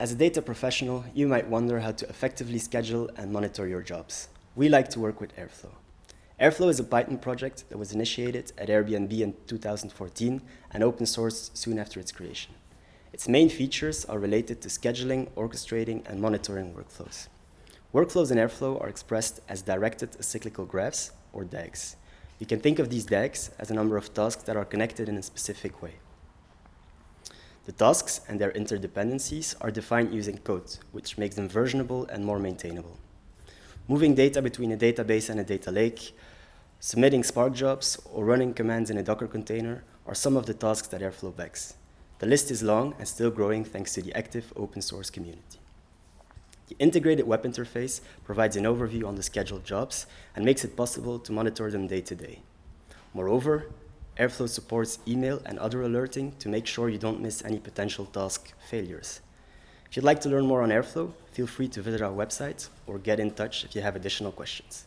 As a data professional, you might wonder how to effectively schedule and monitor your jobs. We like to work with Airflow. Airflow is a Python project that was initiated at Airbnb in 2014 and open sourced soon after its creation. Its main features are related to scheduling, orchestrating, and monitoring workflows. Workflows in Airflow are expressed as directed acyclical graphs, or DAGs. You can think of these DAGs as a number of tasks that are connected in a specific way. The tasks and their interdependencies are defined using code, which makes them versionable and more maintainable. Moving data between a database and a data lake, submitting Spark jobs, or running commands in a Docker container are some of the tasks that Airflow backs. The list is long and still growing thanks to the active open source community. The integrated web interface provides an overview on the scheduled jobs and makes it possible to monitor them day to day. Moreover, Airflow supports email and other alerting to make sure you don't miss any potential task failures. If you'd like to learn more on Airflow, feel free to visit our website or get in touch if you have additional questions.